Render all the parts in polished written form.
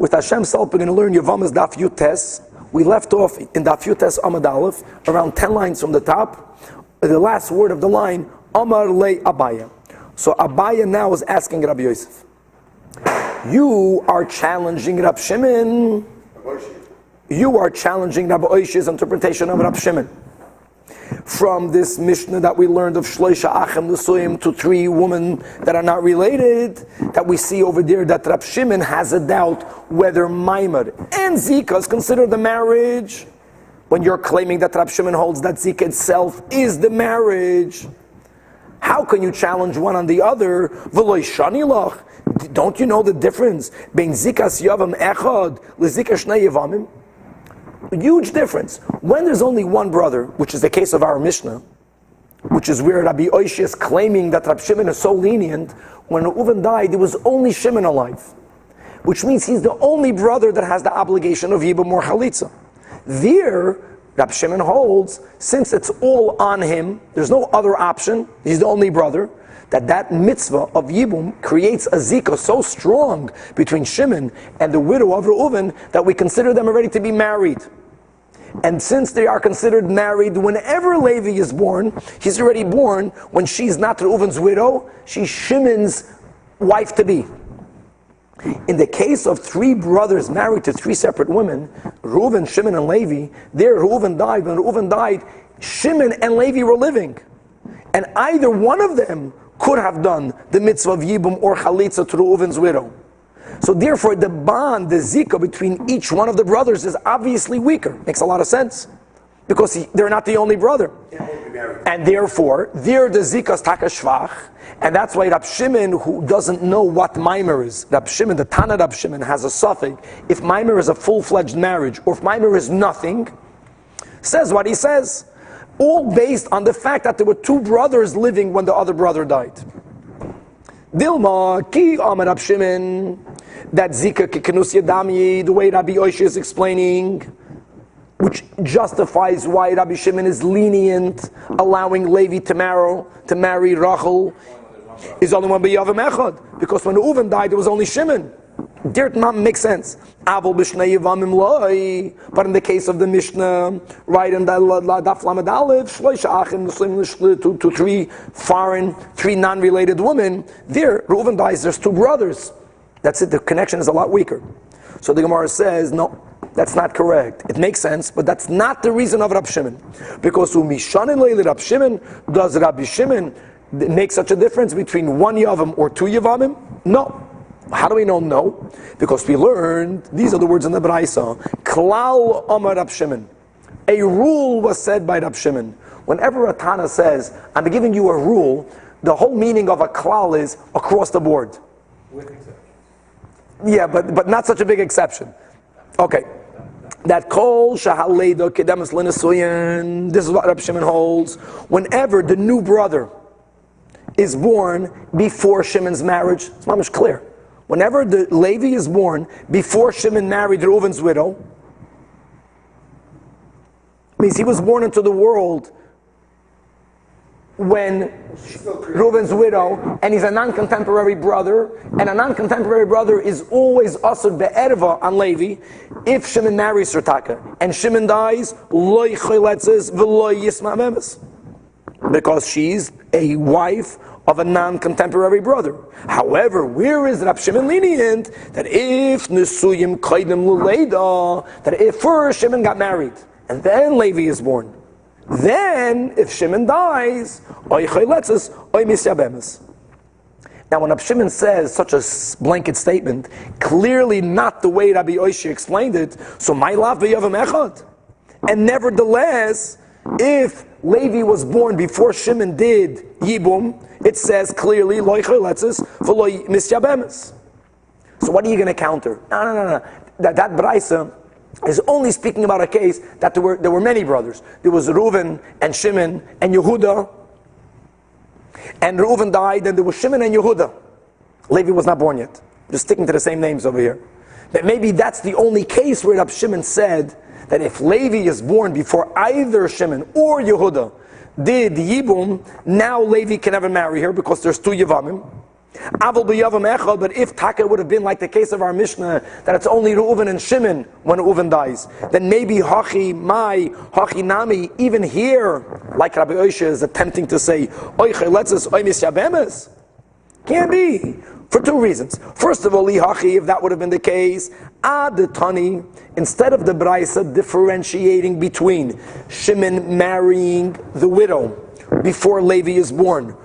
With Hashem's help, we're going to learn Yevamos Daf Yutes. We left off in Daf Yutes Amud Aleph, around 10 lines from the top. The last word of the line, Amar Le Abaya. So Abaya now is asking Rabbi Yosef, you are challenging Rab Shimon. You are challenging Rabbi Oish's interpretation of Rab Shimon. From this Mishnah that we learned of Shloisha Achem Nesuim to 3 women that are not related, that we see over there that Rab Shimon has a doubt whether Maimar and Zika is considered the marriage. When you're claiming that Rab Shimon holds that Zika itself is the marriage, how can you challenge one on the other? V'lo shani lach. Don't you know the difference between Zikas Yavam Echad leZika Shnei Yevamim? Huge difference. When there's only one brother, which is the case of our Mishnah, which is where Rabbi Oish is claiming that Rab Shimon is so lenient, when Reuven died, there was only Shimon alive, which means he's the only brother that has the obligation of Yibum or Chalitza. There, Rab Shimon holds, since it's all on him, there's no other option, he's the only brother, that mitzvah of Yibum creates a zika so strong between Shimon and the widow of Reuven that we consider them already to be married. And since they are considered married, whenever Levi is born, he's already born when she's not Reuven's widow, she's Shimon's wife-to-be. In the case of 3 brothers married to 3 separate women, Reuven, Shimon, and Levi, there Reuven died. When Reuven died, Shimon and Levi were living. And either one of them could have done the mitzvah of Yibum or Chalitza to Reuven's widow. So therefore the bond, the zika between each one of the brothers is obviously weaker. Makes a lot of sense. Because they're not the only brother. And therefore, there the zika is taka shvach. And that's why Rab Shimon, who doesn't know what Maimer is, Rab Shimon, the Tana Rab Shimon, has a suffix. If Maimer is a full-fledged marriage, or if Maimer is nothing, says what he says. All based on the fact that there were 2 brothers living when the other brother died. Dilma ki Amar Rab Shimon, that zika kikenus yadami, the way Rabbi Oish is explaining, which justifies why Rabbi Shimon is lenient, allowing Levi to marry Rachel, is only one b'yavam echad, because when Reuven died, there was only Shimon. Dirt mom makes sense. Avol b'shnei yevamim loy. But in the case of the Mishnah, right in the Daf Lamed Aleph, shloisha achim to 3 foreign, 3 non-related women. There, Reuven dies. There's 2 brothers. That's it. The connection is a lot weaker. So the Gemara says, no, that's not correct. It makes sense, but that's not the reason of Rab Shimon, because umishanin leili Rab Shimon, does Rabbi Shimon make such a difference between 1 yavam or 2 yavamim? No. How do we know no? Because we learned, these are the words in the Braisa, Klal Amar Rab Shimon. A rule was said by Rab Shimon. Whenever a Tana says, I'm giving you a rule, the whole meaning of a klal is across the board. With exceptions. Yeah, but not such a big exception. Okay. That kol shahaleido kedemus lenesuyin, this is what Rab Shimon holds. Whenever the new brother is born before Shimon's marriage, it's mamish clear. Whenever the Levi is born before Shimon married Reuven's widow, means he was born into the world when Reuven's widow, and he's a non-contemporary brother, and a non-contemporary brother is always asur be'erva on Levi if Shimon marries her taka, and Shimon dies, loy choletzes v'loy yisma memes, because she's a wife of a non-contemporary brother. However, where is Rab Shimon lenient? That if Nesuyim Kaidem Luleida, that if first Shimon got married, and then Levi is born, then if Shimon dies, Oy Chayletzes, Oy Misyabemes. Now when Rab Shimon says such a blanket statement, clearly not the way Rabbi Oishi explained it, so my lav b'yavam echad. And nevertheless, if Levi was born before Shimon did Yibum, it says clearly, loy choletzes v'loy misyabemes. So what are you going to counter? No. That Braisa is only speaking about a case that there were many brothers. There was Reuven and Shimon and Yehuda, and Reuven died, and there was Shimon and Yehuda. Levi was not born yet. Just sticking to the same names over here. But maybe that's the only case where Rab Shimon said that if Levi is born before either Shimon or Yehuda did Yibum, now Levi can never marry her because there's 2 Yevamim. But if Taka would have been like the case of our Mishnah, that it's only Reuven and Shimon when Reuven dies, then maybe Hachi Mai, Hachi Nami, even here, like Rabbi Oisha is attempting to say, can't be. For two reasons. First of all, if that would have been the case, Adatani, instead of the Braisa differentiating between Shimon marrying the widow before Levi is born,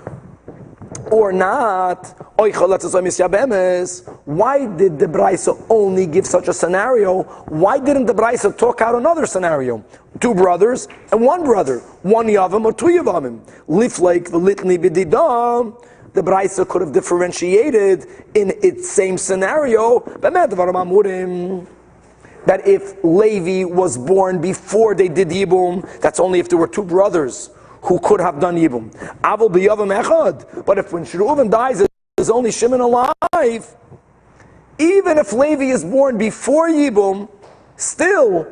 or not, why did the Braisa only give such a scenario? Why didn't the Braisa talk out another scenario? Two brothers and one brother, one Yavam or two Yavamim. Liflake the litni b'didam. The Braisa could have differentiated in its same scenario. That if Levi was born before they did Yibum, that's only if there were two brothers who could have done Yibum. But if when Reuven dies, there's only Shimon alive, even if Levi is born before Yibum, still,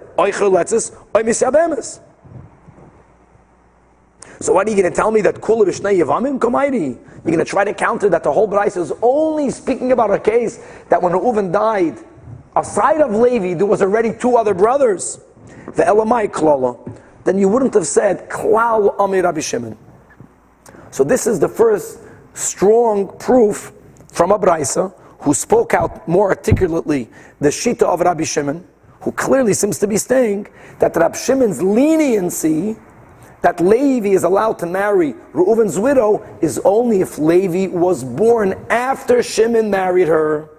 so what are you going to tell me that Kula B'Shnei Yevamim Kamairi? You're going to try to counter that the whole Braisa is only speaking about a case that when Reuven died, aside of Levi, there was already two other brothers. The Elamai Klala. Then you wouldn't have said Klal Amir Rabbi Shimon. So this is the first strong proof from a Braisa who spoke out more articulately the Shita of Rabbi Shimon, who clearly seems to be saying that Rabbi Shimon's leniency that Levi is allowed to marry Reuven's widow is only if Levi was born after Shimon married her.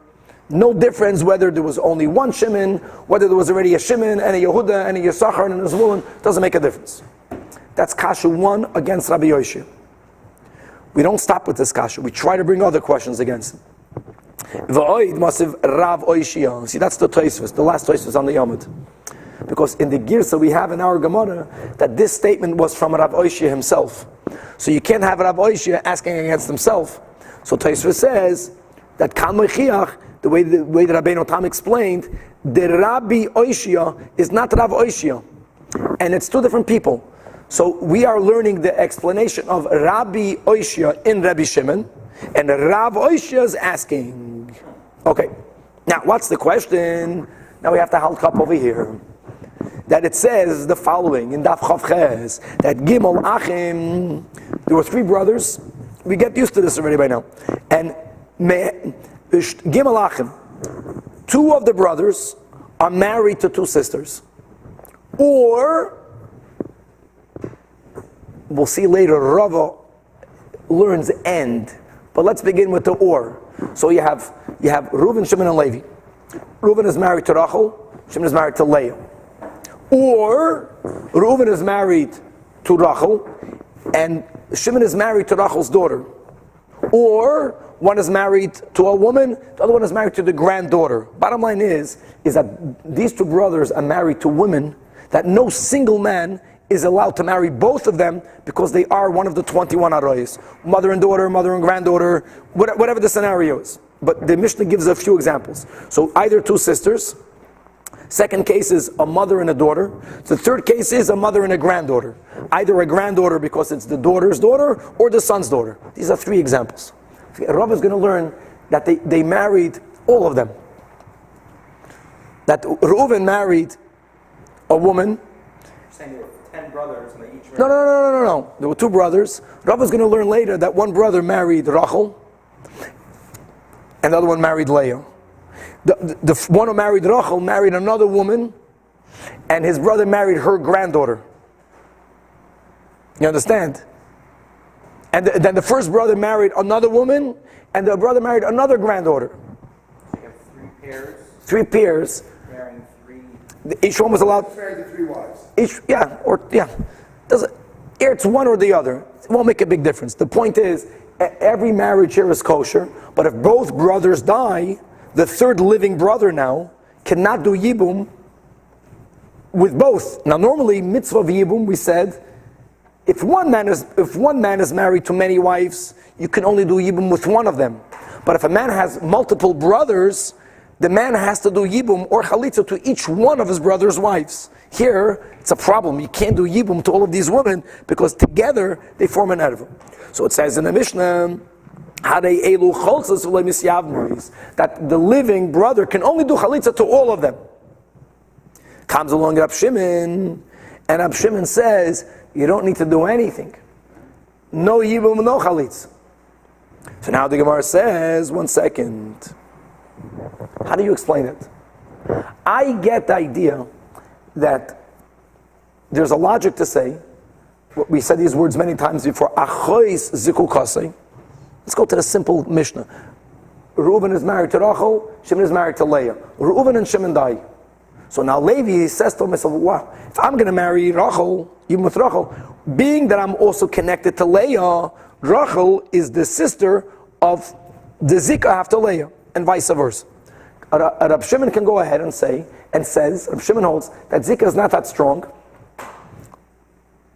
No difference whether there was only one Shimon, whether there was already a Shimon and a Yehuda and a Yisachar and a Zvulun, doesn't make a difference. That's Kasha 1 against Rabbi Yoshi. We don't stop with this Kasha. We try to bring other questions against him. See, that's the Tosfos, the last Tosfos on the Yomid. Because in the Girsa we have in our Gemara that this statement was from Rav Oishia himself. So you can't have Rav Oishia asking against himself. So Tosfos says that Kan Mechiach, the way that Rabbeinu Tam explained, the Rabbi Oishia is not Rav Oishia. And it's two different people. So we are learning the explanation of Rabbi Oishia in Rabbi Shimon, and Rav Oishia is asking. Okay, now what's the question? Now we have to halt up over here. That it says the following in Daf Chav Ches, that Gimel Achim, there were three brothers. We get used to this already by now. And Gimel Achim, two of the brothers are married to two sisters. Or, we'll see later, Rava learns end. But let's begin with the or. So you have Reuven, Shimon, and Levi. Reuven is married to Rachel, Shimon is married to Leah. Or Reuven is married to Rachel, and Shimon is married to Rachel's daughter. Or one is married to a woman, the other one is married to the granddaughter. Bottom line is that these two brothers are married to women that no single man is allowed to marry both of them because they are one of the 21 arayos. Mother and daughter, mother and granddaughter, whatever the scenario is. But the Mishnah gives a few examples. So either two sisters. Second case is a mother and a daughter. The third case is a mother and a granddaughter. Either a granddaughter because it's the daughter's daughter or the son's daughter. These are three examples. Rav is going to learn that they married all of them. That Reuven married a woman. You're saying there were 10 brothers and they each married... No. There were two brothers. Rav is going to learn later that one brother married Rachel and the other one married Leah. The one who married Rachel married another woman, and his brother married her granddaughter. You understand? And then the first brother married another woman, and the brother married another granddaughter. So you have three pairs. Three pairs. Marrying three. Each one was allowed. Married to three wives. It's one or the other. It won't make a big difference. The point is, every marriage here is kosher, but if both brothers die, the third living brother now cannot do Yibum with both. Now normally, mitzvah of Yibum, we said, if one man is married to many wives, you can only do Yibum with one of them. But if a man has multiple brothers, the man has to do Yibum or Chalitza to each one of his brother's wives. Here, it's a problem. You can't do Yibum to all of these women because together they form an Erva. So it says in the Mishnah, That the living brother can only do chalitza to all of them. Comes along Rab Shimon, and Rab Shimon says, you don't need to do anything. No yibum, no chalitza. So now the Gemara says, 1 second. How do you explain it? I get the idea that there's a logic to say, we said these words many times before, achois zikukasei. Let's go to the simple Mishnah. Reuven is married to Rachel, Shimon is married to Leah. Reuven and Shimon die. So now Levi says to himself, wow, if I'm going to marry Rachel, even with Rachel, being that I'm also connected to Leah, Rachel is the sister of the Zikah after Leah, and vice versa. Rab Shimon can go ahead and says, Rab Shimon holds that Zikah is not that strong.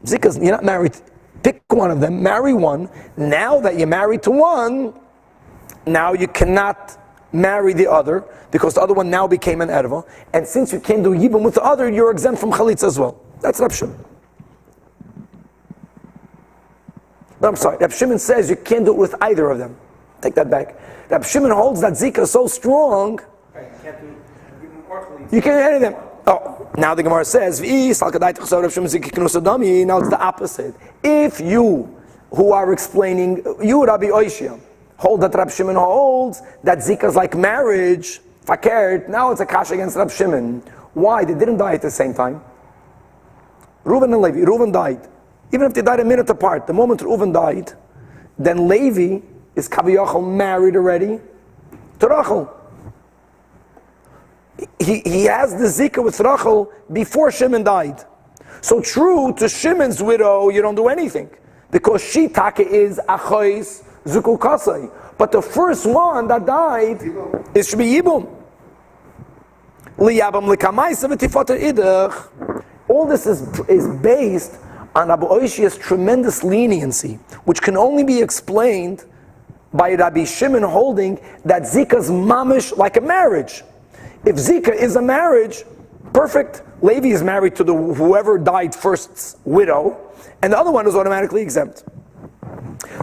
Zikah, you're not married. Pick one of them, marry one. Now that you're married to one, now you cannot marry the other, because the other one now became an erva. And since you can't do yibum with the other, you're exempt from chalitza as well. That's Rab Shimon. No, I'm sorry, Rab Shimon says you can't do it with either of them. Take that back. Rab Shimon holds that Zikah is so strong, you can't do yibum or chalitza. You can't do any of them. Oh, now the Gemara says, now it's the opposite. If you, who are explaining, you Rabbi Oishia, hold that Rab Shimon holds that Zikah is like marriage, fakert, now it's a kash against Rab Shimon. Why? They didn't die at the same time. Reuven and Levi, Reuven died. Even if they died a minute apart, the moment Reuven died, then Levi is kaviyachol married already to Rachel. He has the Zikah with Rachel before Shimon died. So true, to Shimon's widow, you don't do anything. Because she taka is achois zukukasai. But the first one that died should be Yibum. All this is based on Abu Oishia's tremendous leniency, which can only be explained by Rabbi Shimon holding that Zikah's mamish like a marriage. If Zikah is a marriage, perfect. Levi is married to the whoever died first's widow, and the other one is automatically exempt.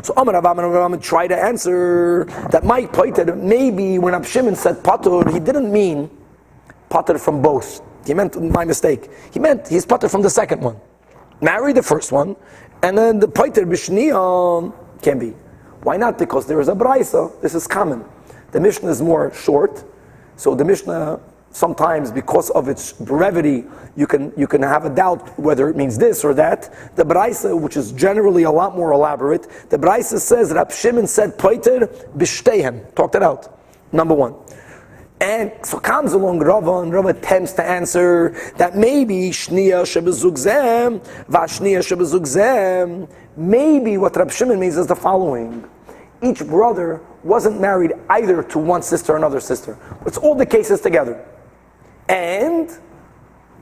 So Amar Rav Avraham try to answer that Mike pointed maybe when Rab Shimon said patur, he didn't mean patur from both. He meant, my mistake, he meant he's patur from the second one. Marry the first one, and then the patur b'shniya can be. Why not? Because there is a braisa. This is common. The Mishnah is more short. So the Mishnah, sometimes because of its brevity, you can have a doubt whether it means this or that. The Braisa, which is generally a lot more elaborate, the Braisa says Rab Shimon said Poiter b'shteihem. Talked it out. Number one. And so comes along Rava, and Rava attempts to answer that maybe Shniya shebezugzem, Vashniya shebezugzem. Maybe what Rab Shimon means is the following. Each brother wasn't married either to one sister or another sister. It's all the cases together. And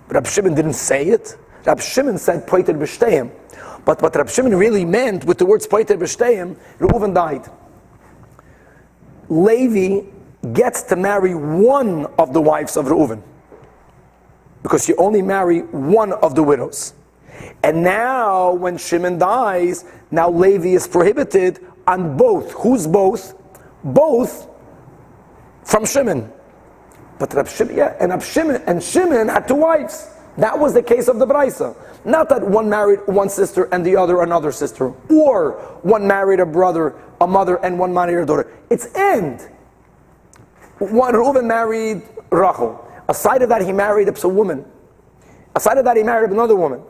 Rab Shimon didn't say it. Rab Shimon said Poiter b'shteihem. But what Rab Shimon really meant with the words Poiter b'shteihem, Reuven died. Levi gets to marry one of the wives of Reuven, because you only marry one of the widows. And now when Shimon dies, now Levi is prohibited on both. Who's both? Both from Shimon. But Shimon had two wives. That was the case of the Braisa. Not that one married one sister and the other another sister, or one married a brother, a mother, and one married a daughter. It's end. One Reuven married Rachel. Aside of that, he married a woman. Aside of that, he married another woman.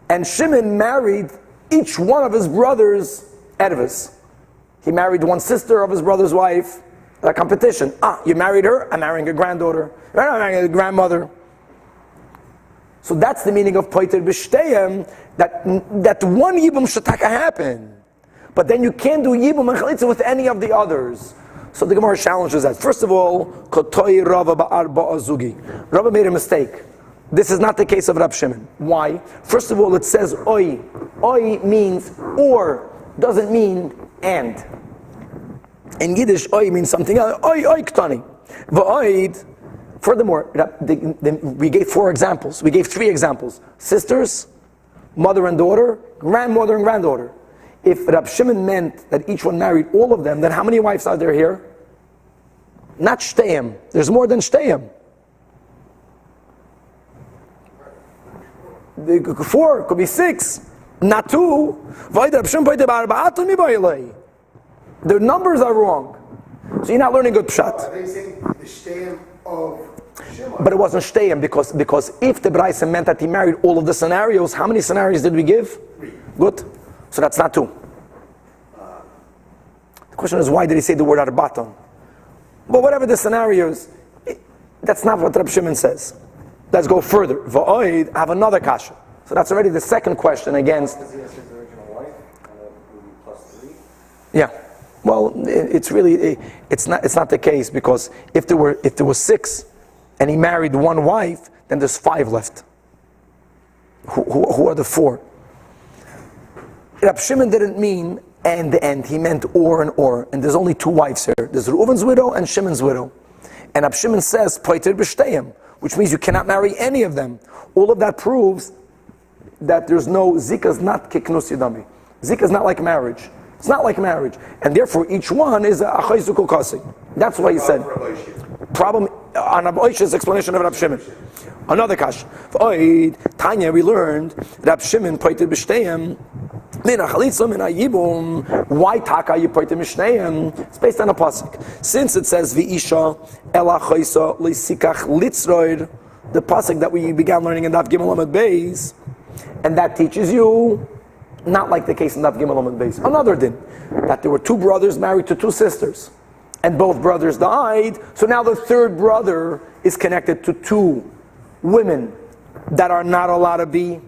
And Shimon married each one of his brothers' ervas. He married one sister of his brother's wife. A competition. You married her, I'm marrying a granddaughter. I'm marrying a grandmother. So that's the meaning of Poiter b'shteihem, that one Yibum Shataka happened. But then you can't do Yibum and Chalitza with any of the others. So the Gemara challenges that. First of all, Kotoi Rava ba'arba azugi. Rava made a mistake. This is not the case of Rab Shimon. Why? First of all, it says oi. Oi means or, doesn't mean and. In Yiddish, oi means something else. Oi, oi, ktani. V'oid. Furthermore, we gave 4 examples. We gave 3 examples. Sisters, mother and daughter, grandmother and granddaughter. if Rab Shimon meant that each one married all of them, then how many wives are there here? Not shteim. There's more than shteim. 4, could be 6, not 2. The numbers are wrong. So you're not learning good pshat. Are they saying the shteim of Shimon? But it wasn't shteim because if the Braisa meant that he married all of the scenarios, how many scenarios did we give? 3. Good. So that's not 2. The question is, why did he say the word arbaton? But whatever the scenarios, that's not what Rab Shimon says. Let's go further. Va'oid, have another kasha. So that's already the second question against. Because he has his original wife, and that would be plus 3. Yeah. Well, it's really it's not the case, because if there were 6, and he married one wife, then there's 5 left. Who are the 4? Rab Shimon didn't mean and. He meant or and or. And there's only 2 wives here. There's Reuven's widow and Shimon's widow. And Rab Shimon says poiter b'shteim, which means you cannot marry any of them. All of that proves that there's no zika is not kiknus yadami. Zika is not like marriage. It's not like marriage, and therefore each one is a achayzuk ukasi. That's why he said. Problem on Rabbi Oish's explanation of Rab Shimon. Another kash. Tanya, we learned Rab Shimon poiter b'shteim. Why taka you poiter b'shteim? It's based on a pasuk. Since it says v'isha ela chaysa leisikach litzroid, the pasuk that we began learning in Daf Gimel Amud Beis, and that teaches you, not like the case in Daf Gimel Amud Beis, another din, that there were 2 brothers married to 2 sisters, and both brothers died, so now the third brother is connected to 2 women that are not allowed to be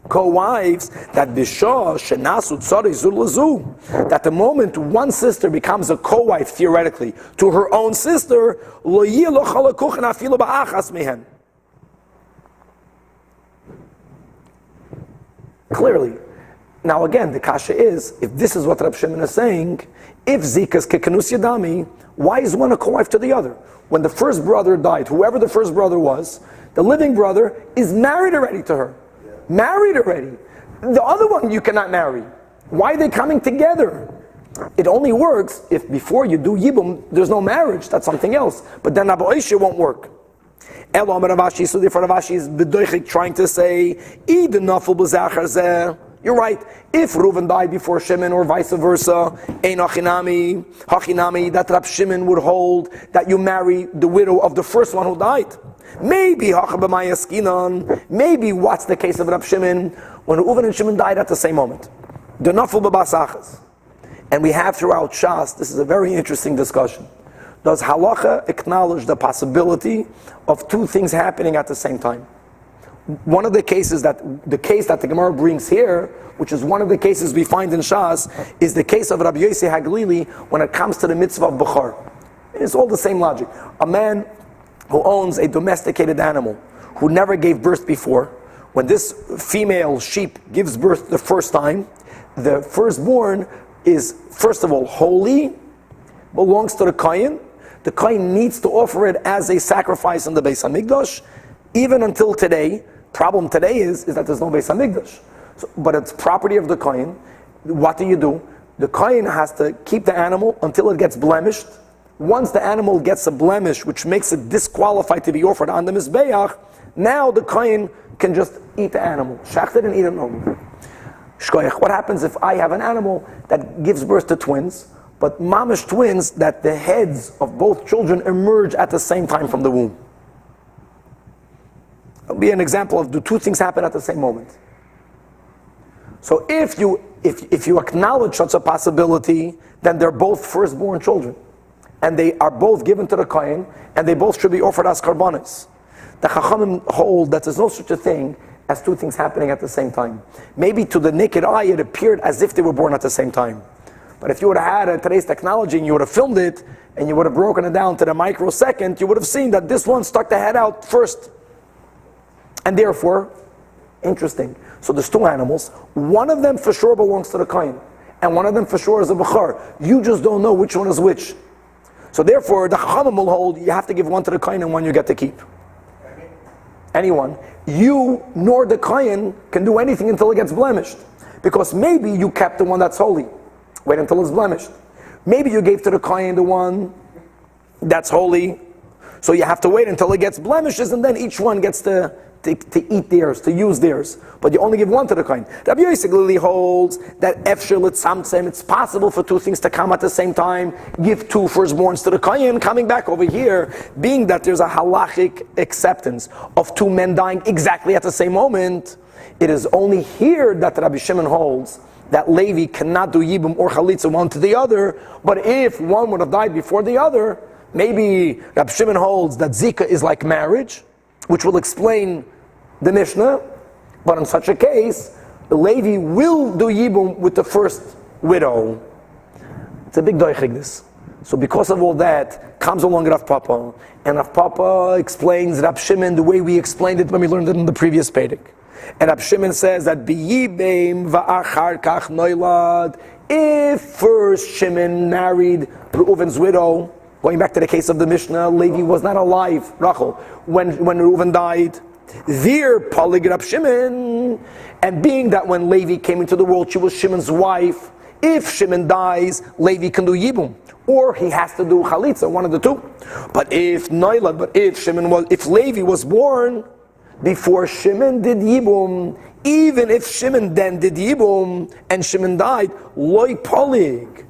co-wives, that Bishah, Shenasu, Tzari, Zulazu, that the moment one sister becomes a co-wife, theoretically, to her own sister, Lo yilo chalakuchen afilu ba'achas mehen. Clearly. Now again, the kasha is, if this is what Rab Shimon is saying, if Zika is kekanus yadami, why is one a co-wife to the other? When the first brother died, whoever the first brother was, the living brother is married already to her. Married already. The other one you cannot marry. Why are they coming together? It only works if before you do Yibum, there's no marriage. That's something else. But then Abu Aisha won't work. Elam Ravashi, so therefore Ravashi is bedoichik trying to say, you're right. If Reuven died before Shimon or vice versa, ein hachinami, that Rab Shimon would hold that you marry the widow of the first one who died. Maybe what's the case of Rab Shimon when Reuven and Shimon died at the same moment? The naful b'basachas. And we have throughout Shas, this is a very interesting discussion. Does halacha acknowledge the possibility of 2 things happening at the same time? One of the cases that the Gemara brings here, which is one of the cases we find in Shas, is the case of Rabbi Yossi Haglili when it comes to the mitzvah of Bechor. It's all the same logic. A man who owns a domesticated animal, who never gave birth before, when this female sheep gives birth the first time, the firstborn is, first of all, holy, belongs to the Kohen. The Kohen needs to offer it as a sacrifice in the Beis HaMikdash. Even until today, problem today is that there's no Beis HaMikdash. So, but it's property of the Kohen. What do? The Kohen has to keep the animal until it gets blemished. Once the animal gets a blemish, which makes it disqualified to be offered on the Mizbeach, now the Kohen can just eat the animal. Shacht it and eat it normally. Shkoyach, what happens if I have an animal that gives birth to twins, but mamish twins that the heads of both children emerge at the same time from the womb? It'll be an example of the 2 things happen at the same moment. So if you acknowledge such a possibility, then they're both firstborn children, and they are both given to the Kohen, and they both should be offered as karbanos. The Chachamim hold that there's no such a thing as 2 things happening at the same time. Maybe to the naked eye it appeared as if they were born at the same time. But if you would have had today's technology and you would have filmed it, and you would have broken it down to the microsecond, you would have seen that this one stuck the head out first. And therefore, interesting. So there's 2 animals. One of them for sure belongs to the Kohen, and one of them for sure is a Bechor. You just don't know which one is which. So therefore, the Chachamim will hold, you have to give one to the Kohen and one you get to keep. Anyone. You nor the Kohen can do anything until it gets blemished. Because maybe you kept the one that's holy. Wait until it's blemished. Maybe you gave to the kohen the one that's holy. So you have to wait until it gets blemishes, and then each one gets to eat theirs, to use theirs. But you only give one to the kohen. Rabbi Yosef holds that efshir l'tzamtzem, it's possible for two things to come at the same time. Give two firstborns to the kohen. Coming back over here, being that there's a halachic acceptance of two men dying exactly at the same moment, it is only here that Rabbi Shimon holds that Levi cannot do yibum or chalitza one to the other. But if one would have died before the other, maybe Rabbi Shimon holds that zika is like marriage, which will explain the Mishnah. But in such a case, Levi will do yibum with the first widow. It's a big doichik this. So because of all that, comes along Rav Papa, and Rav Papa explains Rab Shimon the way we explained it when we learned it in the previous Pedic. And Rab Shimon says that b'yibim va'achar kach noilad, if first Shimon married Reuven's widow, going back to the case of the Mishnah, Levi was not alive, Rachel, when Reuven died. Vir polig Rab Shimon, and being that when Levi came into the world, she was Shimon's wife. If Shimon dies, Levi can do yibum, or he has to do chalitza, one of the two. But if Levi was born before Shimon did yibum, even if Shimon then did yibum and Shimon died, loy polig.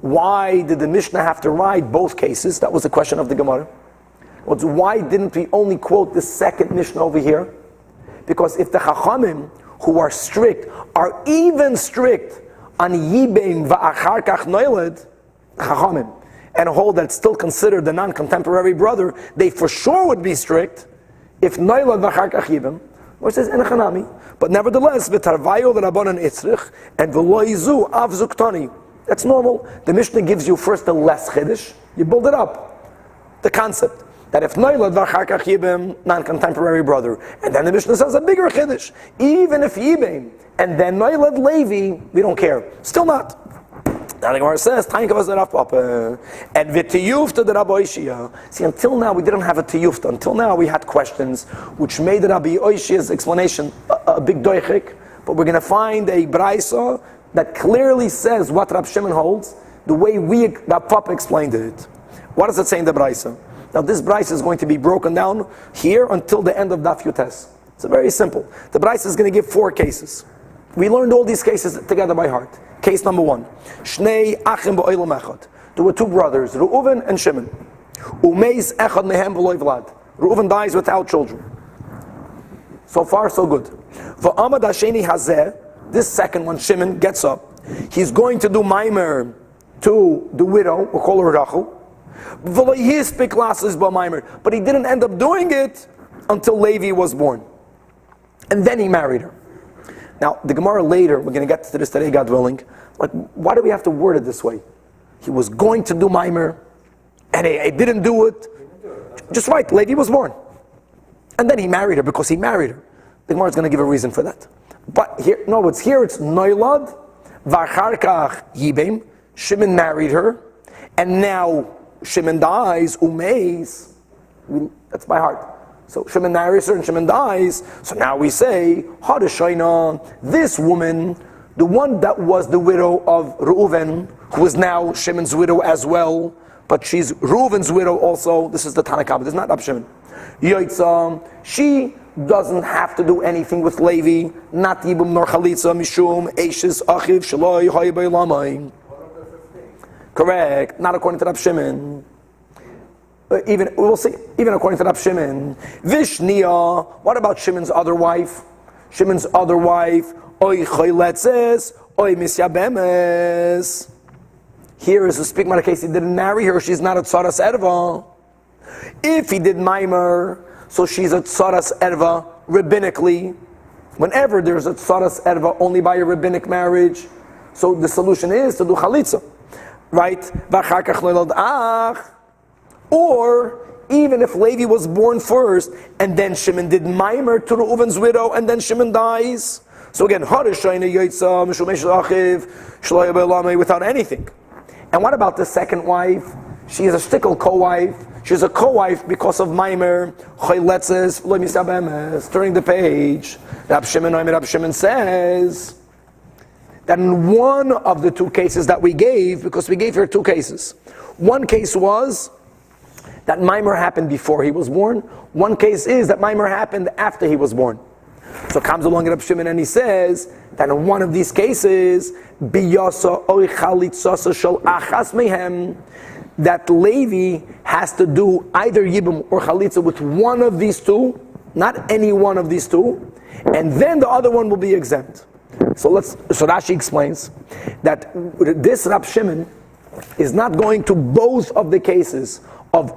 Why did the Mishnah have to write both cases? That was the question of the Gemara. Why didn't we only quote the second Mishnah over here? Because if the Chachamim, who are strict, are even strict on Yibim va'achar kach noiled, Chachamim, and hold that it's still considered the non-contemporary brother, they for sure would be strict if noiled va'achar kach Yibim, which says enechanami. But nevertheless, v'tarvayo l'rabanan itzrich, and v'loizu av zuktani. That's normal. The Mishnah gives you first a less chiddush, you build it up. The concept that if noilad v'achar kach yibim, non-contemporary brother, and then the Mishnah says a bigger chiddush, even if yibim and then noilad Levi, we don't care. Still not. Now the Gemara says, "Tainka was the Rav Papa and v'tiyufta the Rabbi Oishia." See, until now we didn't have a tiyufta. Until now we had questions, which made the Rabbi Oishia's explanation a big doichik. But we're going to find a brayso that clearly says what Rab Shimon holds, the way Rav Papa explained it. What does it say in the brayso? Now this brayso is going to be broken down here until the end of Daf Yutes. It's very simple. The brayso is going to give 4 cases. We learned all these cases together by heart. Case number 1. Shnei achim ba'olam echad. There were 2 brothers, Reuven and Shimon. Umeis echad mehem v'loy vlad. Reuven dies without children. So far, so good. V'amad hasheni hazeh. This second one, Shimon, gets up. He's going to do maimer to the widow, we'll call her Rachel. But he didn't end up doing it until Levi was born. And then he married her. Now, the Gemara later, we're going to get to this today, God willing, like, why do we have to word it this way? He was going to do maimer, and he didn't do it. Just right, Levi was born. And then he married her because he married her. The Gemara is going to give a reason for that. But here, no, it's Noilad, V'achar kach Yibim, Shimon married her, and now Shimon dies, Umeis, that's by heart. So Shimon marries her and Shimon dies, so now we say, Hadashayna, this woman, the one that was the widow of Reuven, who is now Shimon's widow as well, but she's Reuven's widow also, this is the Tanakh, this is not Rab Shimon. Yoitza, she doesn't have to do anything with Levi, not Yibum nor Chalitza, Mishum, Eishes, Achiv, Shaloi, Hoybei Lamai. Correct, not according to Rab Shimon. We'll see, even according to Rab Shimon. Vishnia, what about Shimon's other wife? Shimon's other wife, Oy Choyletzes, Oy Misyabemes. Here is a speak about a case, he didn't marry her, she's not a Tzaras Erva. If he did Maimer, so she's a Tzaras Erva rabbinically. Whenever there's a Tzaras Erva only by a rabbinic marriage, so the solution is to do Chalitza. Right? Or even if Levi was born first, and then Shimon did Maimer to Reuven's widow, and then Shimon dies. So again, without anything. And what about the second wife? She is a shtickle co-wife. She's a co-wife because of Maimer, Choyletzes, Loimisabemes. Turning the page, Rab Shimon says that in one of the two cases that we gave, because we gave her two cases. One case was that Maimer happened before he was born. One case is that Maimer happened after he was born. So comes along Rab Shimon and he says that in one of these cases, Biyasa oy chalitzasa shel achas mehem, that Levi has to do either Yibum or Chalitza with one of these two, not any one of these two, and then the other one will be exempt. So Rashi explains that this Rab Shimon is not going to both of the cases of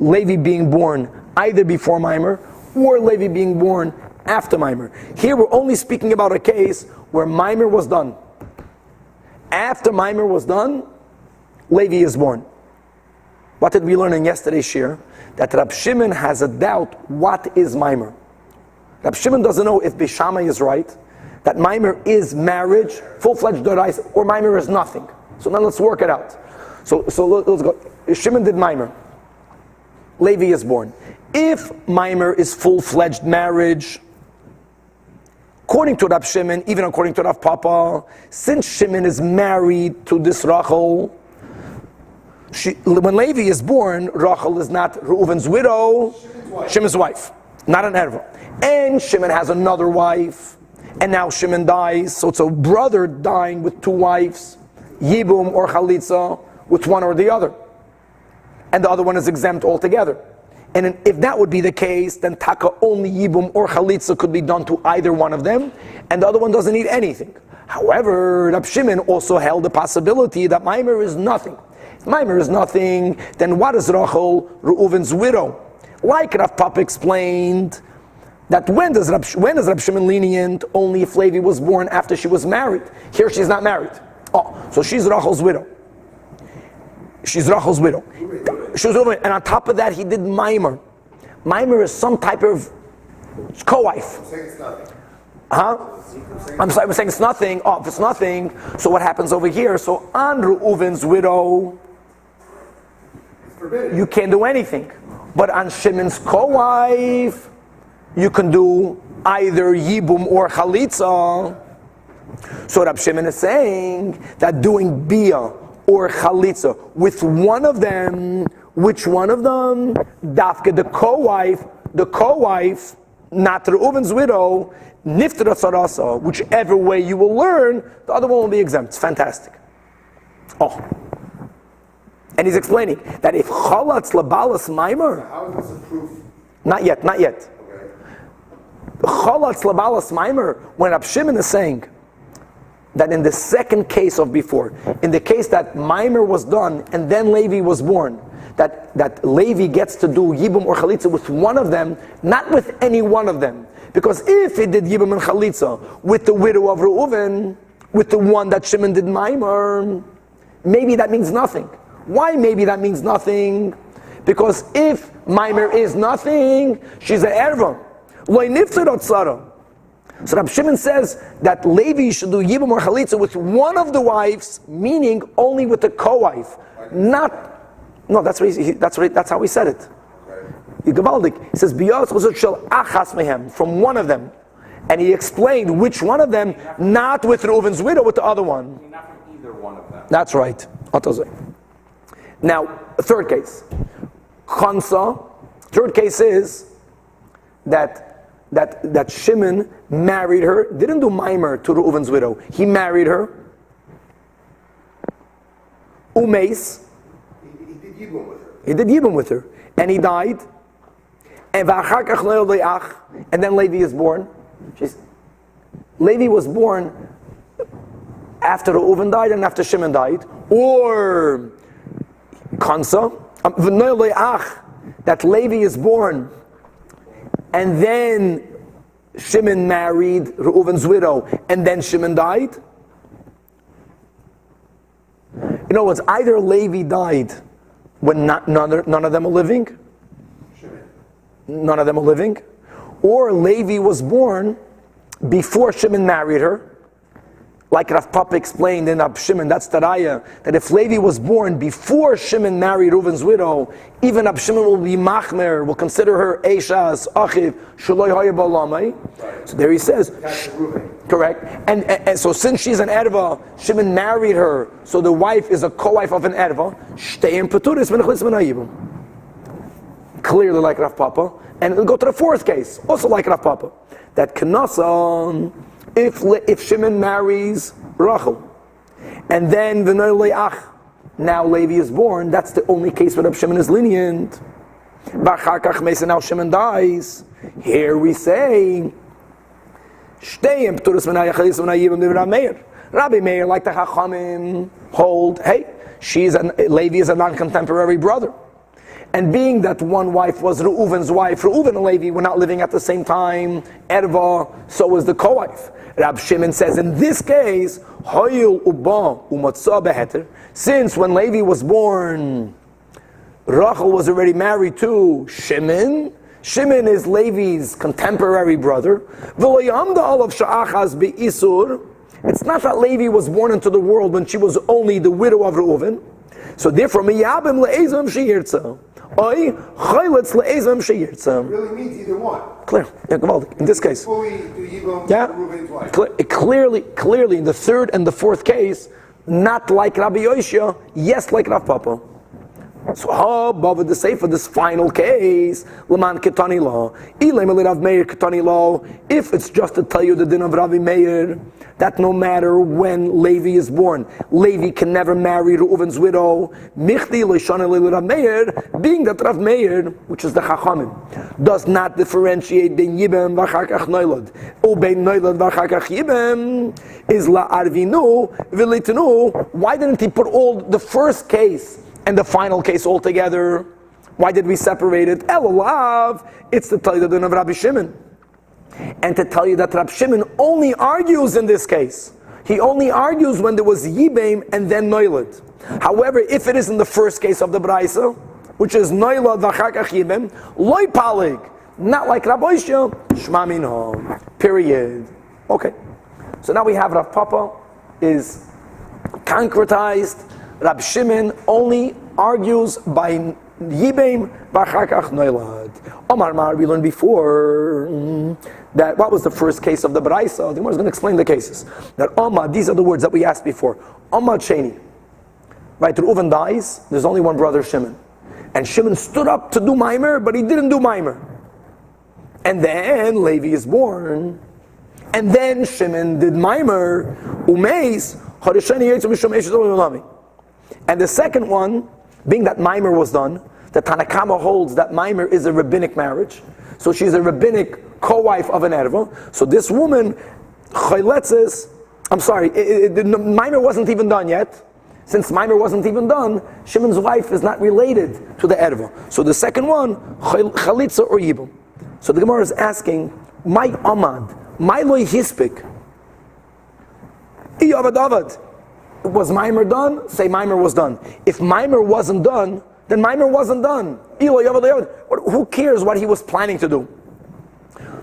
Levi being born either before Maimer or Levi being born after Maimer. Here we're only speaking about a case where Maimer was done. After Maimer was done, Levi is born. What did we learn in yesterday's shir? That Rab Shimon has a doubt, what is Maimer? Rab Shimon doesn't know if Bishamai is right, that Maimer is marriage, full-fledged dorais, or Maimer is nothing. So now let's work it out. So let's go. Shimon did Maimer. Levi is born. If Maimer is full-fledged marriage, according to Rab Shimon, even according to Rav Papa, since Shimon is married to this Rachel, when Levi is born, Rachel is not Reuven's widow, Shimon's wife, not an erva. And Shimon has another wife, and now Shimon dies, so it's a brother dying with two wives, Yibum or Chalitza, with one or the other. And the other one is exempt altogether. And if that would be the case, then Taka only Yibum or Chalitza could be done to either one of them, and the other one doesn't need anything. However, Rab Shimon also held the possibility that Maimer is nothing. If Maimer is nothing, then what is Rachel, Reuven's widow? Like Rav Papa explained, that when is Rab Shimon lenient? Only if Levi was born after she was married. Here she's not married. Oh, so she's Rachel's widow. She's Rachel's widow. She was over, and on top of that, he did Maimer. Maimer is some type of co-wife. I'm saying it's nothing. Huh? I'm saying it's nothing. Oh, if it's nothing, so what happens over here? So on Reuven's widow, you can't do anything. But on Shimon's co-wife, you can do either Yibum or Chalitza. So Rab Shimon is saying that doing Bia or Chalitza with one of them, which one of them? Dafke, the co-wife, not Reuven's widow, Niftara Sarasa, whichever way you will learn, the other one will be exempt. It's fantastic. Oh. And he's explaining that if Chalatz Labalas Maimer, How is this a proof? not yet. Okay. Chalatz Labalas Maimer, when Rab Shimon is saying that in the second case of before, in the case that Maimer was done and then Levi was born, that Levi gets to do Yibum or Chalitza with one of them, not with any one of them. Because if he did Yibum and Chalitza with the widow of Reuven, with the one that Shimon did Maimer, maybe that means nothing. Why maybe that means nothing? Because if Maimer is nothing, she's an erva. Lo niftarot tzara. So Rab Shimon says that Levi should do Yibum or Chalitza with one of the wives, meaning only with the co-wife, not. No, that's how he said it. He says Biyos chuzot shel achas mehem, from one of them, and he explained which one of them, not with Reuven's widow, with the other one. Not from either one of them. That's right. Now, third case, Chansa. Third case is that Shimon married her, didn't do Maimer to Reuven's widow. He married her. Umeis. He did Yibum with her. And he died. And then Levi is born. Levi was born after Reuven died and after Shimon died. Or Kansa. That Levi is born and then Shimon married Reuven's widow and then Shimon died. In other words, either Levi died when none of them are living, none of them are living, or Levi was born before Shimon married her, like Rav Papa explained in Rab Shimon, that's the raya, that if Levi was born before Shimon married Reuven's widow, even Rab Shimon will be machmer, will consider her Eishas, Achiv, Shaloi Haya Ba'Lamai. So there he says, correct. And so since she's an erva, Shimon married her, so the wife is a co-wife of an erva, Shteim Peturis Menachlis Menayibum. Clearly like Rav Papa. And we'll go to the fourth case, also like Rav Papa, that Knasan, if Shimon marries Rachel, and then V'noi Le'ach, now Levi is born, that's the only case where Shimon is lenient. V'achar kach Mesa, now Shimon dies. Here we say, Shteim P'turis V'nai Yachalis V'nai Yibam Rabbi Meir. Rabbi Meir, like the Chachamim, hold, hey, Levi is a non-contemporary brother. And being that one wife was Reuven's wife, Reuven and Levi were not living at the same time, erva, so was the co-wife. Rab Shimon says, in this case, Hoyul Uba Umatzah Beheter, since when Levi was born, Rachel was already married to Shimon. Shimon is Levi's contemporary brother. It's not that Levi was born into the world when she was only the widow of Reuven. So therefore, Miyabim le'ezam she'yirtza. Oy, chaylitz le'ezam she'yirtza. Really means either one. Clear. Yeah, gewaldig. In this case. Fully do Yibam Yeah. Reuven's wife. Clearly, in the third and the fourth case, not like Rabbi Yoshia, yes, like Rav Papa. So, Bava the say for this final case, Laman Ketani Law, Ilem Rav Meir Ketani Law, if it's just to tell you the din of Rabbi Meir, that no matter when Levi is born, Levi can never marry Reuven's widow, Michti Leishana Rav Meir, being that Rav Meir, which is the Chachamim, does not differentiate between Yibam v'chakach Noilad, or between Noilad v'chakach Yibam, is La Arvinu v'Litinu. Why didn't he put all the first case and the final case all together? Why did we separate it? Elolav, it's to tell you the din of Rabbi Shimon. And to tell you that Rabbi Shimon only argues in this case. He only argues when there was Yibam and then Noilad. However, if it is in the first case of the Braisa, which is Noilad v'chakach Yibam, loy palig, not like Rabbi Shimon, Shma Minho, period. Okay. So now we have Rav Papa is concretized. Rab Shimon only argues by Yibam v'chakach Noilad. Omar Mar, we learned before that what was the first case of the Baraisa? The Gemara is going to explain the cases. That Omar, these are the words that we asked before. Omar Sheni. Right, Reuven dies, there's only one brother, Shimon. And Shimon stood up to do Maimer, but he didn't do Maimer. And then Levi is born. And then Shimon did Maimer. Umeis, and the second one, being that Maimer was done, the Tanakama holds that Maimer is a rabbinic marriage. So she's a rabbinic co-wife of an erva. So this woman, Chayletzes, the Maimer wasn't even done yet. Since Maimer wasn't even done, Shimon's wife is not related to the erva. So the second one, Chalitza or Yibum. So the Gemara is asking, my Amad, my loy hispik, Iyavad. Was Maimer done? Say Maimer was done. If Maimer wasn't done, then Maimer wasn't done. Who cares what he was planning to do?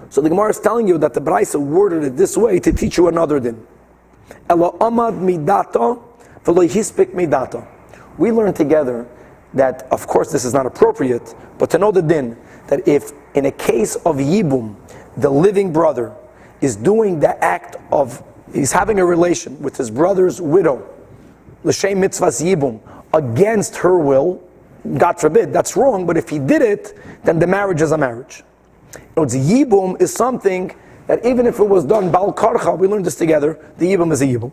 So the Gemara is telling you that the Braisa worded it this way to teach you another din. Elo amad midato v'lo hispik midato. We learned together that, of course, this is not appropriate, but to know the din, that if in a case of Yibum, the living brother is doing the act of, he's having a relation with his brother's widow, l'shem mitzvahs Yibum, against her will, God forbid, that's wrong, but if he did it, then the marriage is a marriage. Yibum is something that even if it was done bal karcha, we learned this together, the Yibum is a Yibum.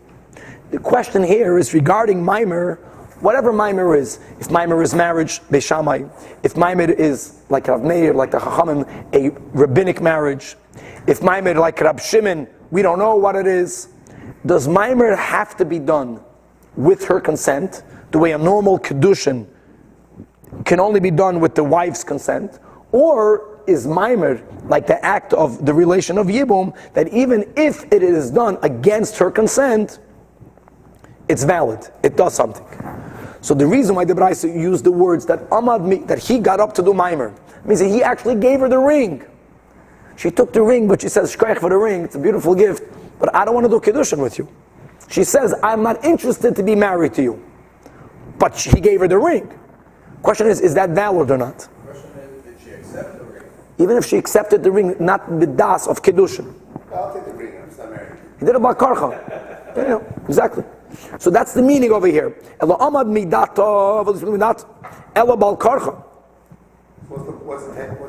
The question here is regarding Maimer, whatever Maimer is, if Maimer is marriage, Beishamai, if Maimer is like Rav Meir, like the Chachamim, a rabbinic marriage, if Maimer like Rab Shimon, we don't know what it is. Does Maimer have to be done with her consent, the way a normal Kedushin can only be done with the wife's consent? Or is Maimer like the act of the relation of Yibum, that even if it is done against her consent, it's valid, it does something? So the reason why the Braisa used the words that Amad, that he got up to do Maimer, means that he actually gave her the ring. She took the ring, but she says, shkoyach for the ring, it's a beautiful gift, but I don't want to do Kiddushin with you. She says, I'm not interested to be married to you. But he gave her the ring. Question is that valid or not? The question is, did she accept the ring? Even if she accepted the ring, not with das of Kiddushin. I'll take the ring, I'm just not married. He did it by karcha. Yeah, exactly. So that's the meaning over here. Ela amad midato, ela bal karcha.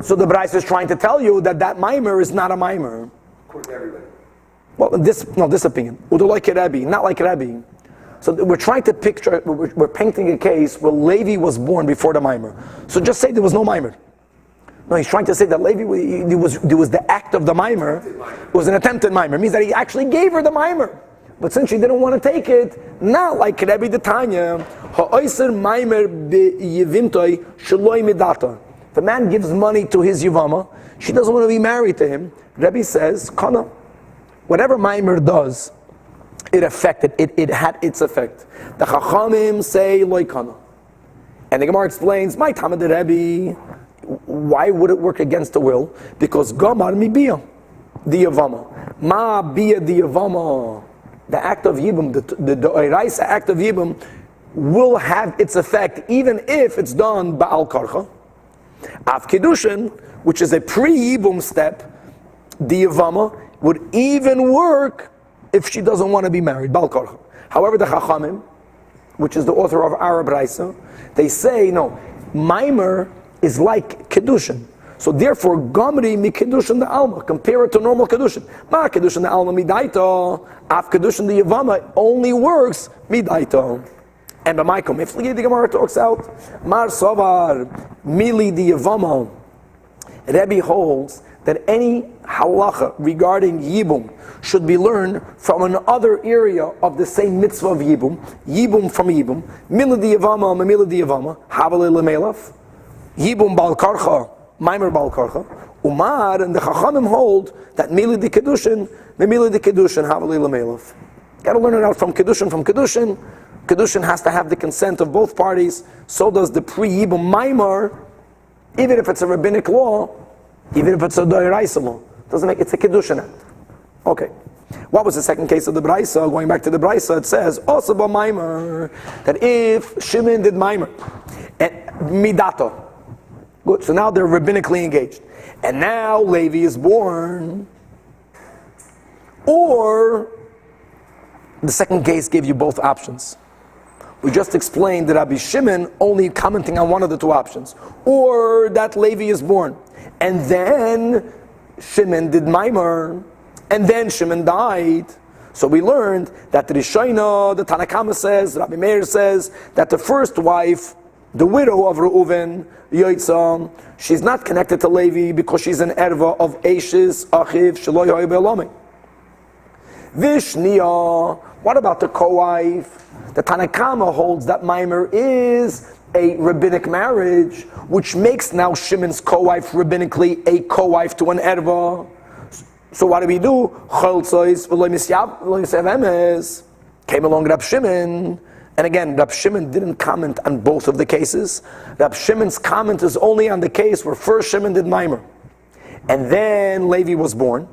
So the Bryce is trying to tell you that mimer is not a mimer. According to everybody. Well, this opinion. Udo like Rabbi, not like Rabbi. So we're trying to picture, we're painting a case where Levi was born before the mimer. So just say there was no mimer. No, he's trying to say that Levi, there was the act of the mimer. It was an attempted mimer. It means that he actually gave her the mimer. But since she didn't want to take it, not like Rabbi the Tanya, ha'oiser mimer be'yevimtoi shaloi midata. If a man gives money to his yivama, she doesn't want to be married to him. Rabbi says, kana. Whatever mimer does, it affected, it had its effect. The Chachamim say loy kana. And the Gemara explains, my Talmud and Rebbe, why would it work against the will? Because Gamar mi bia, the Yevama. Ma bia the Yevama. The act of Yibum, the Oraisa act of Yibum, will have its effect even if it's done Ba'al Karcha. Av Kiddushin, which is a pre-Yibum step, the Yevama would even work if she doesn't want to be married. Ba'al Karcha. However, the Chachamim, which is the author of our Braisa, they say, no, Maimer is like Kiddushin. So therefore, Gomri mi Kiddushin the Alma, compare it to normal Kiddushin. Ma Kiddushin the Alma midaito, af Kiddushin the Yevama only works midaito. And b'maikom, if the Gemara talks out, Mar Sovar, mili the Yevama, Rebbe holds that any halacha regarding Yibum should be learned from another area of the same mitzvah of Yibum from Yibum, mili the Yevama, mili the Yevama, havale lemelaf, Yibum bal karcha, Maimer bal karcha, Umar, and the Chachamim hold that mili di kedushin, memili di kedushin, havali lamelov. Got to learn it out from kedushin. Kedushin has to have the consent of both parties. So does the pre-Yibum Maimer, even if it's a rabbinic law, even if it's a doiraisa law. Doesn't make it's a kedushin act. Okay. What was the second case of the Braisa? Going back to the Braisa, it says also by Maimer that if Shimon did Maimer and midato. Good, so now they're rabbinically engaged. And now Levi is born. Or, the second case gave you both options. We just explained that Rabbi Shimon only commenting on one of the two options. Or that Levi is born. And then Shimon did Maimer. And then Shimon died. So we learned that the Rishono, the Tanakama says, Rabbi Meir says, that the first wife, the widow of Reuven, Yoitza, she's not connected to Levi because she's an erva of Eishis, Achiv, Shaloi Hoy Be'olomei. Vishniya, what about the co-wife? The Tanakama holds that Maimer is a rabbinic marriage, which makes now Shimon's co-wife rabbinically a co-wife to an erva. So what do we do? Came along Rab Shimon. And again, Rab Shimon didn't comment on both of the cases. Rab Shimon's comment is only on the case where first Shimon did Maimer. And then Levi was born.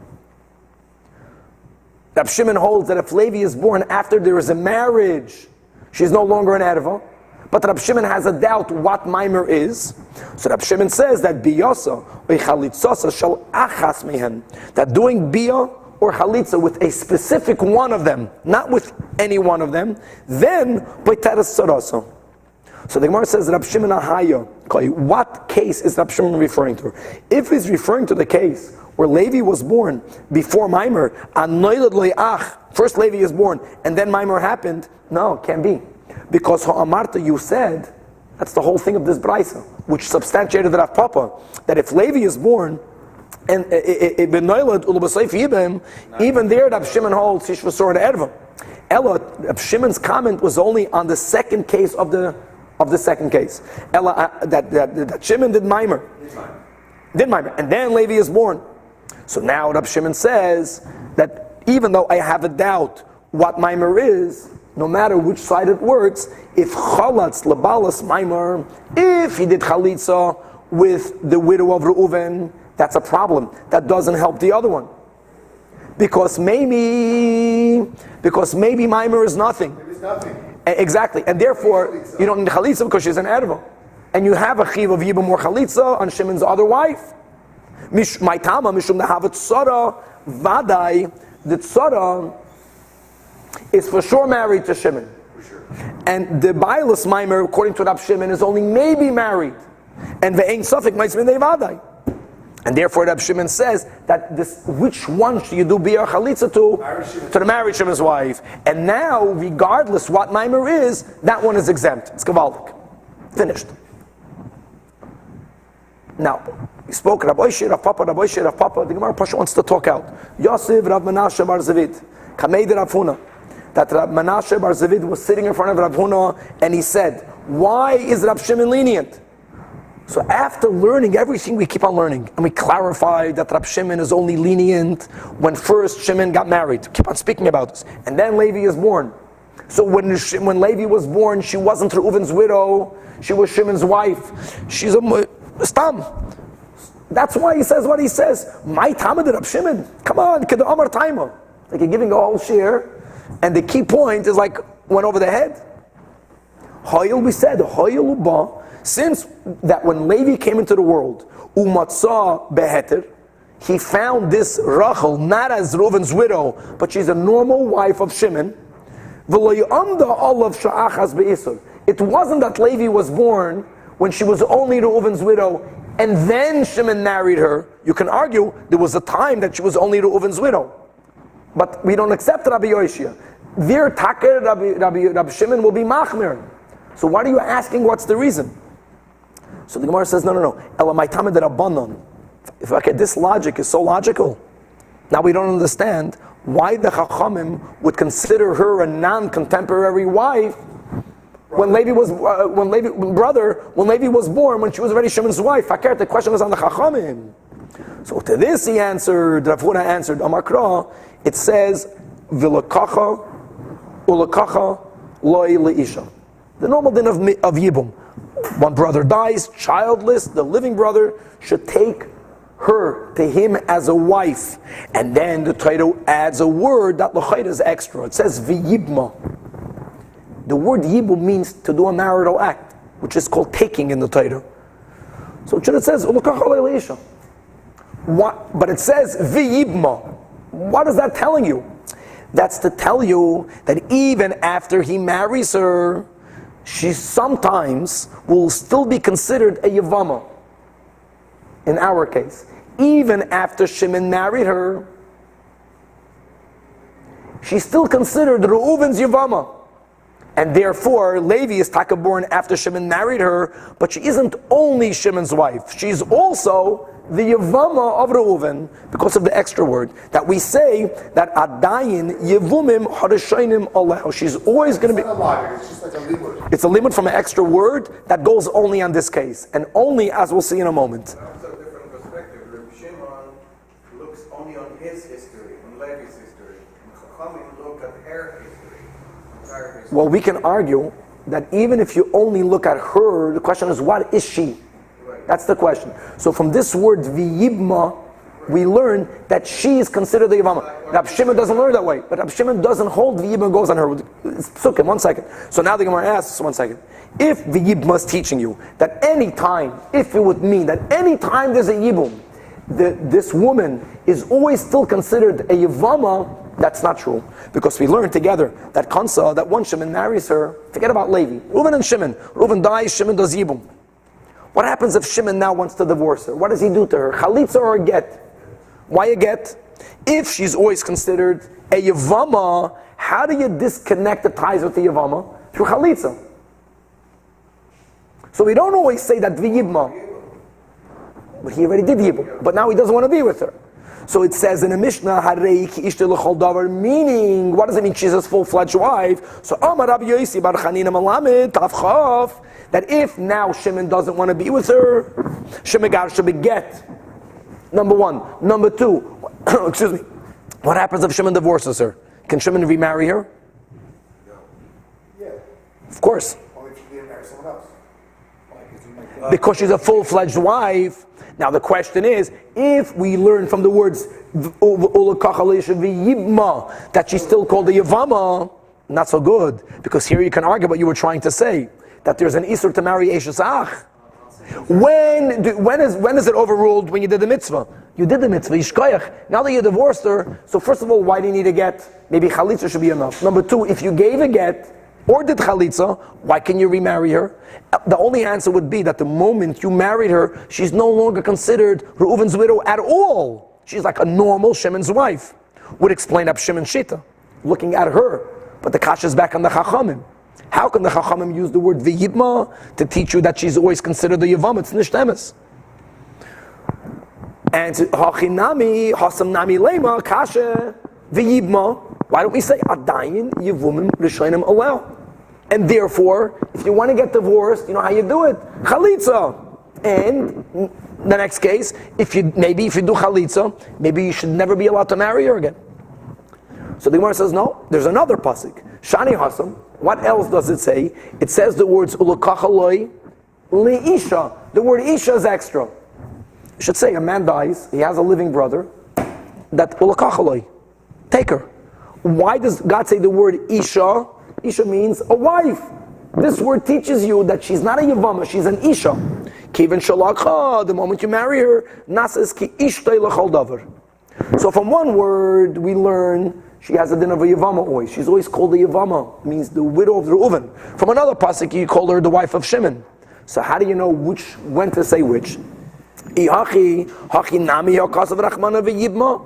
Rab Shimon holds that if Levi is born after there is a marriage, she's no longer an erva. But Rab Shimon has a doubt what Maimer is. So Rab Shimon says that biyasa or chalitzasa shall achas mehen. That doing biyah or chalitza with a specific one of them, not with any one of them, then poiteres sarasa. So the Gemara says Rab Shimon ahaya. What case is Rab Shimon referring to? If he's referring to the case where Levi was born before Maimer, first Levi is born and then Maimer happened, no, it can't be. Because ha'amarta, you said, that's the whole thing of this Braisa, which substantiated the Rav Papa, that if Levi is born, and even there Rab Shimon holds Hishvasor and Erva. Ella, Rab Shimon's comment was only on the second case of the second case. Ella, that Shimon did Maimer. And then Levi is born. So now Rab Shimon says that even though I have a doubt what Maimer is, no matter which side it works, if chalatz lebalas Maimer, if he did chalitza with the widow of Reuven, that's a problem. That doesn't help the other one. Because maybe Maimer is nothing. It is nothing. Exactly, and therefore you don't need chalitza because she's an erva, and you have a chiv of yibum or chalitza on Shimon's other wife. My tama mishum have tzara vadai. The tzara is for sure married to Shimon, and the Bailas Maimer, according to Rab Shimon, is only maybe married, and the ain't suffix ma'ismin vadai. And therefore, Rab Shimon says that which one should you do biyah chalitza to the married Shimon's wife? And now, regardless what maimer is, that one is exempt. It's gavaldik. Finished. Now, we spoke Rabbi Oishir, Rav Papa, Rabbi Oishir, Rav Papa. The Gemara Pasha wants to talk out. Yosef Rav Menashe Bar Zavid, Kameid Rav Huna. That Rav Menashe Bar Zavid was sitting in front of Rav Huna, and he said, "Why is Rav Shimon lenient?" So after learning everything, we keep on learning. And we clarified that Rab Shimon is only lenient when first Shimon got married. Keep on speaking about this. And then Levi is born. So when Levi was born, she wasn't Reuven's widow. She was Shimon's wife. She's a stam. That's why he says what he says. My Talmud Rab Shimon. Come on, Keda Amar Taima. Like you're giving a whole share. And the key point is like, went over the head. Hoyel, we said, Hoyel Uba. Since that when Levi came into the world, Umatzah beheter, he found this Rachel not as Reuven's widow, but she's a normal wife of Shimon. It wasn't that Levi was born when she was only Reuven's widow, and then Shimon married her. You can argue there was a time that she was only Reuven's widow, but we don't accept Rabbi Yoshia. Their Taker Rabbi Shimon will be Machmir. So why are you asking what's the reason? So the Gemara says, no. If this logic is so logical, now we don't understand why the Chachamim would consider her a non-contemporary wife when Levi was born, when she was already Shimon's wife. The question was on the Chachamim. So to this he answered, Rav Huna answered, Amakra, it says, V'lakacha ulakacha loy leisha. The normal din of Yibum. One brother dies, childless, the living brother should take her to him as a wife. And then the Torah adds a word that l'chayr is extra. It says v'yibma. The word yibum means to do a marital act, which is called taking in the Torah. So it says ulakacha. But it says v'yibma. What is that telling you? That's to tell you that even after he marries her, she sometimes will still be considered a Yevamo. In our case, even after Shimon married her, she's still considered Reuven's Yevama. And therefore, Levi is taka born after Shimon married her, but she isn't only Shimon's wife. She's also the Yevama of Reuven, because of the extra word that we say that Adayin Yevumim Harishainim Aleh. She's always going to be. It's just like a limud. It's a limit from an extra word that goes only on this case, and only as we'll see in a moment. That's a different perspective. Rabbi Shimon looks only on his history, on Levi's history. And Chachamim look at her history, entire history. Well, we can argue that even if you only look at her, the question is, what is she? That's the question. So from this word v'yibma, we learn that she is considered the Yevama. Rab Shimon doesn't learn that way, but Rab Shimon doesn't hold v'yibma goes on her. It's psukim, 1 second. So now the Gemara asks, 1 second. If v'yibma is teaching you that any time, if it would mean that any time there's a yibum, this woman is always still considered a Yevama, that's not true. Because we learned together that Kansa, that one Shimon marries her, forget about Levi. Reuven and Shimon. Reuven dies, Shimon does yibum. What happens if Shimon now wants to divorce her? What does he do to her? Chalitza or a get? Why a get? If she's always considered a Yevama, how do you disconnect the ties with the Yevama? Through Chalitza. So we don't always say that v'yibma. But he already did yibum. But now he doesn't want to be with her. So it says in the Mishnah, Harei ki ishte l'chol davar, meaning, what does it mean she's his full-fledged wife? So Amar Rabbi Yosi bar Chanina Malamed, Tavchav, that if now Shimon doesn't want to be with her, Shimon should be get. Number one. Number two, excuse me, what happens if Shimon divorces her? Can Shimon remarry her? No. Yeah. Of course. Only if she didn't marry someone else. Because she's a full-fledged wife. Now the question is, if we learn from the words that she's still called a Yevama, not so good. Because here you can argue what you were trying to say, that there's an Isur to marry Eshes Ach. When is it overruled? When you did the mitzvah. You did the mitzvah, Yishkoyach. Now that you divorced her, so first of all, why do you need a get? Maybe Chalitza should be enough. Number two, if you gave a get, or did Chalitza, why can you remarry her? The only answer would be that the moment you married her, she's no longer considered Reuven's widow at all. She's like a normal Shimon's wife. Would explain up Shimon's Shita, looking at her. But the kasha is back on the Chachamim. How can the Chachamim use the word V'yibma to teach you that she's always considered the Yevam? It's Nishtemes. And Hachinami, Hasam Nami Lema, Kasha, V'yibma. Why don't we say Adayin Yevumim L'Shainim Alel? And therefore, if you want to get divorced, you know how you do it. Chalitza. And the next case, if you do Chalitza, maybe you should never be allowed to marry her again. So the Gemara says, no, there's another pasuk. Shani Hasam. What else does it say? It says the words Ulukachaloi Leisha. The word Isha is extra. It should say a man dies, he has a living brother, that Ulukachaloi. Take her. Why does God say the word Isha? Isha means a wife. This word teaches you that she's not a Yevama, she's an Isha. Kiven Shalakha, the moment you marry her, Nasas ki Ishtay L'chol Davar. So from one word we learn she has a din of a Yevama always. She's always called a Yevama, means the widow of Reuven. From another pasuk you call her the wife of Shimon. So how do you know when to say which? Ihachi, Hachi Nami, Hakasav Rachmana v'Yibma.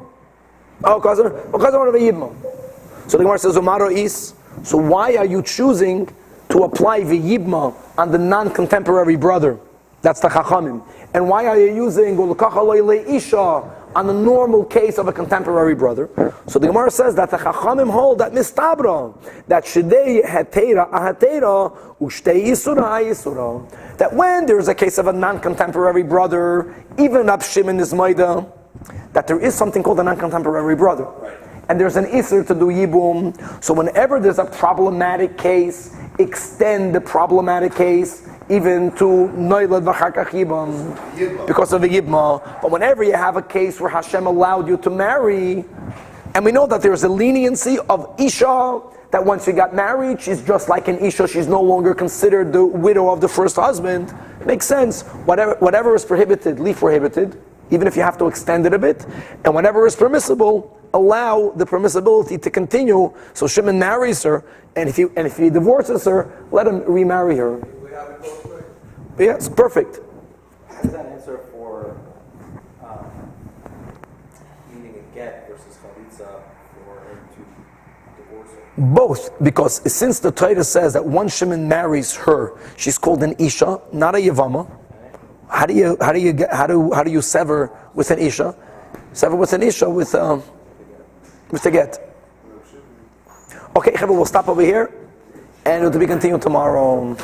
So the Gemara says, Omaro is. So why are you choosing to apply v'Yibma on the non-contemporary brother? That's the Chachamim. And why are you using Ulukachaloi Leisha on the normal case of a contemporary brother? So the Gemara says that the Chachamim hold that Mistabra, that Shidei Hetera Ahatera Ushtei Yisura Yisura, that when there's a case of a non-contemporary brother, even Ab Shimon is Maida, that there is something called a non-contemporary brother. Right. And there's an Isser to do Yibum. So whenever there's a problematic case, extend the problematic case even to Noilad V'Charkach Yibum because of the Yibma. But whenever you have a case where Hashem allowed you to marry, and we know that there's a leniency of Isha, that once you got married, she's just like an Isha, she's no longer considered the widow of the first husband. Makes sense. Whatever is prohibited, leave prohibited, even if you have to extend it a bit. And whatever is permissible, allow the permissibility to continue. So Shimon marries her, and if he divorces her, let him remarry her. Yes, perfect. How does that answer for needing a get versus chalitza for him to divorce her? Both, because since the Torah says that once Shimon marries her, she's called an Isha, not a Yevama. How do you sever with an Isha? Sever with an Isha with the get. Okay, we'll stop over here, and it will be continued tomorrow.